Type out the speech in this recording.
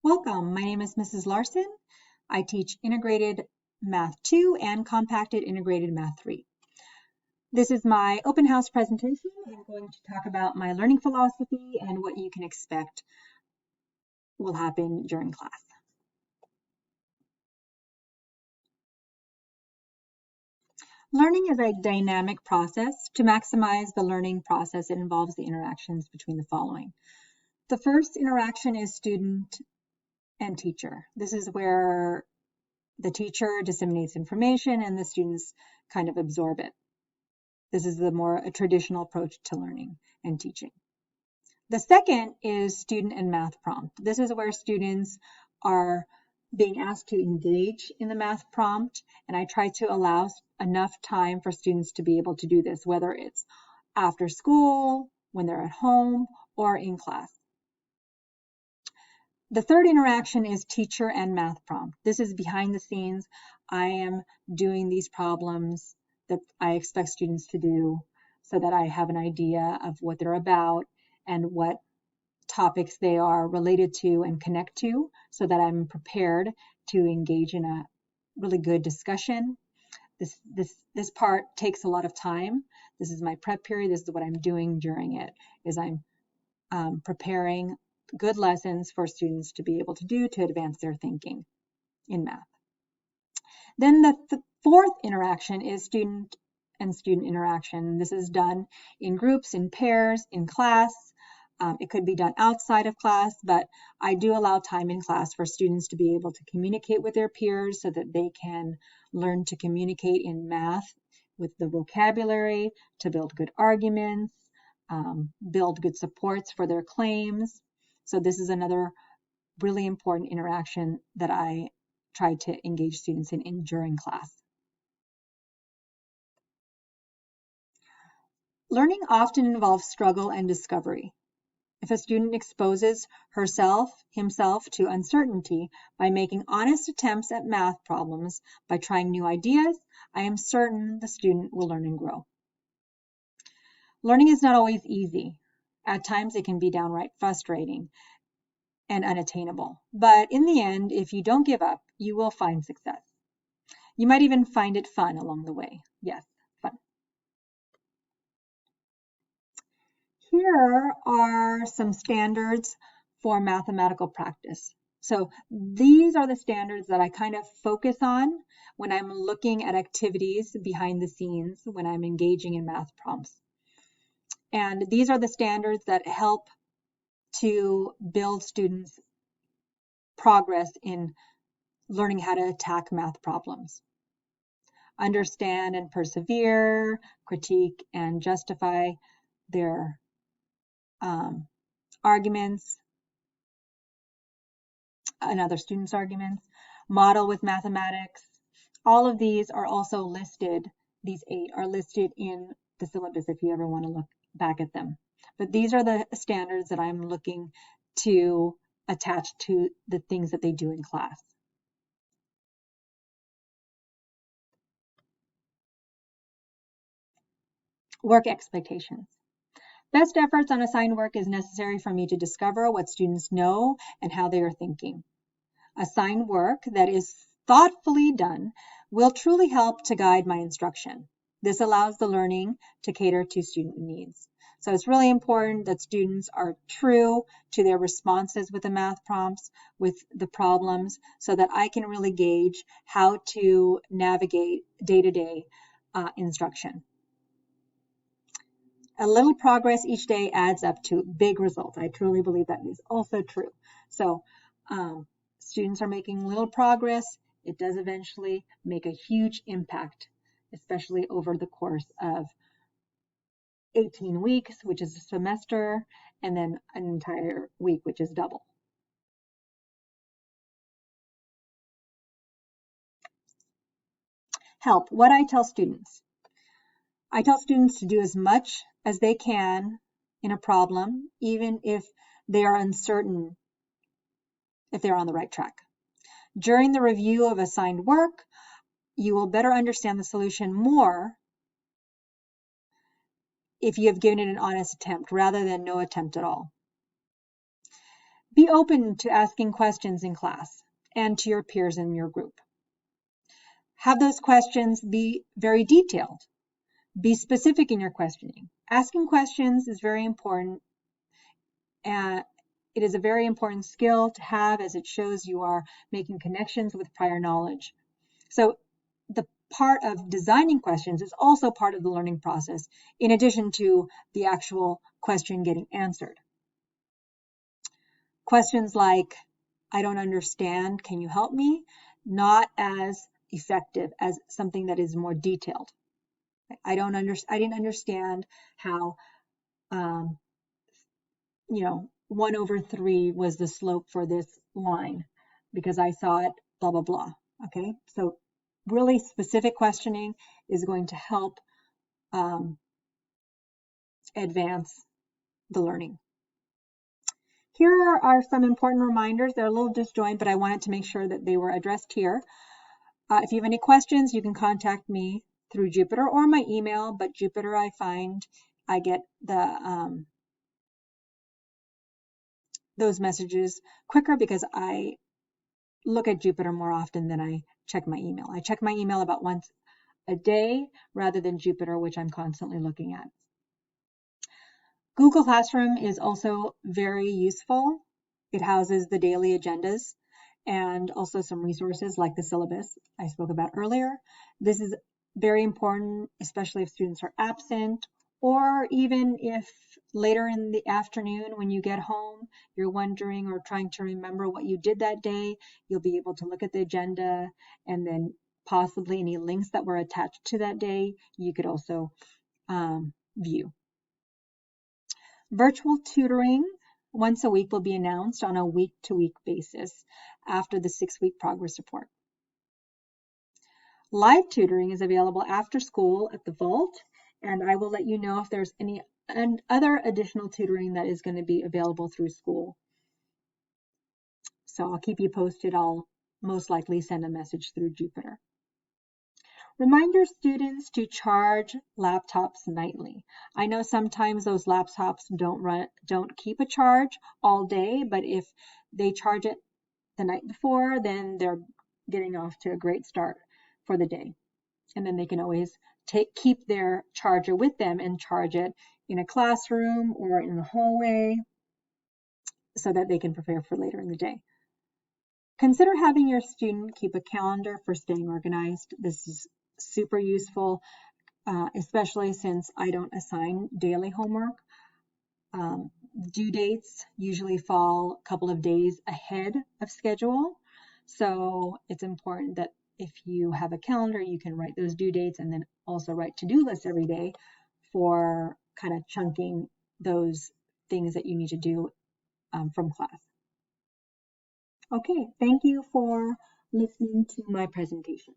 Welcome, my name is Mrs. Larson. I teach Integrated Math 2 and Compacted Integrated Math 3. This is my open house presentation. I'm going to talk about my learning philosophy and what you can expect will happen during class. Learning is a dynamic process. To maximize the learning process, it involves the interactions between the following. The first interaction is student and teacher. This is where the teacher disseminates information and the students kind of absorb it. This is the more traditional approach to learning and teaching. The second is student and math prompt. This is where students are being asked to engage in the math prompt, and I try to allow enough time for students to be able to do this, whether it's after school, when they're at home, or in class. The third interaction is teacher and math prompt. This is behind the scenes. I am doing these problems that I expect students to do so that I have an idea of what they're about and what topics they are related to and connect to so that I'm prepared to engage in a really good discussion. This part takes a lot of time. This is my prep period. This is what I'm doing during it, is I'm preparing good lessons for students to be able to do to advance their thinking in math. Then the fourth interaction is student and student interaction. This is done in groups, in pairs, in class. It could be done outside of class, but I do allow time in class for students to be able to communicate with their peers so that they can learn to communicate in math with the vocabulary, to build good arguments, build good supports for their claims. So this is another really important interaction that I try to engage students in during class. Learning often involves struggle and discovery. If a student exposes himself to uncertainty by making honest attempts at math problems, by trying new ideas, I am certain the student will learn and grow. Learning is not always easy. At times it can be downright frustrating and unattainable. But in the end, if you don't give up, you will find success. You might even find it fun along the way. Yes, fun. Here are some standards for mathematical practice. So these are the standards that I kind of focus on when I'm looking at activities behind the scenes, when I'm engaging in math prompts. And these are the standards that help to build students' progress in learning how to attack math problems. Understand and persevere, critique and justify their arguments and other students' arguments, model with mathematics. All of these are also listed, these 8 are listed in the syllabus if you ever want to look back at them. But these are the standards that I'm looking to attach to the things that they do in class. Work expectations. Best efforts on assigned work is necessary for me to discover what students know and how they are thinking. Assigned work that is thoughtfully done will truly help to guide my instruction. This allows the learning to cater to student needs. So it's really important that students are true to their responses with the math prompts, with the problems, so that I can really gauge how to navigate day-to-day instruction. A little progress each day adds up to big results. I truly believe that is also true. So students are making little progress. It does eventually make a huge impact, especially over the course of 18 weeks, which is a semester, and then an entire week, which is double. Help. What I tell students. I tell students to do as much as they can in a problem, even if they are uncertain if they're on the right track. During the review of assigned work, you will better understand the solution more if you have given it an honest attempt rather than no attempt at all. Be open to asking questions in class and to your peers in your group. Have those questions be very detailed. Be specific in your questioning. Asking questions is very important. It is a very important skill to have, as it shows you are making connections with prior knowledge. So the part of designing questions is also part of the learning process, in addition to the actual question getting answered. Questions like, I don't understand, can you help me? Not as effective as something that is more detailed. I didn't understand how 1/3 was the slope for this line because I saw it blah blah blah. Okay, so really specific questioning is going to help advance the learning. Here are some important reminders. They're a little disjoint, but I wanted to make sure that they were addressed here. If you have any questions, you can contact me through Jupyter or my email, but Jupyter I find I get those messages quicker because I look at Jupyter more often than I check my email. I check my email about once a day rather than Jupyter, which I'm constantly looking at. Google Classroom is also very useful. It houses the daily agendas and also some resources like the syllabus I spoke about earlier. This is very important, especially if students are absent, or even if later in the afternoon when you get home, you're wondering or trying to remember what you did that day, you'll be able to look at the agenda and then possibly any links that were attached to that day, you could also view. Virtual tutoring once a week will be announced on a week-to-week basis after the 6-week progress report. Live tutoring is available after school at the Vault, and I will let you know if there's any other additional tutoring that is going to be available through school. So I'll keep you posted. I'll most likely send a message through Jupyter. Remind your students to charge laptops nightly. I know sometimes those laptops don't keep a charge all day, but if they charge it the night before, then they're getting off to a great start for the day. And then they can always keep their charger with them and charge it in a classroom or in the hallway so that they can prepare for later in the day. Consider having your student keep a calendar for staying organized. This is super useful, especially since I don't assign daily homework. Due dates usually fall a couple of days ahead of schedule. So it's important that if you have a calendar, you can write those due dates and then also write to-do lists every day for kind of chunking those things that you need to do from class. Okay, thank you for listening to my presentation.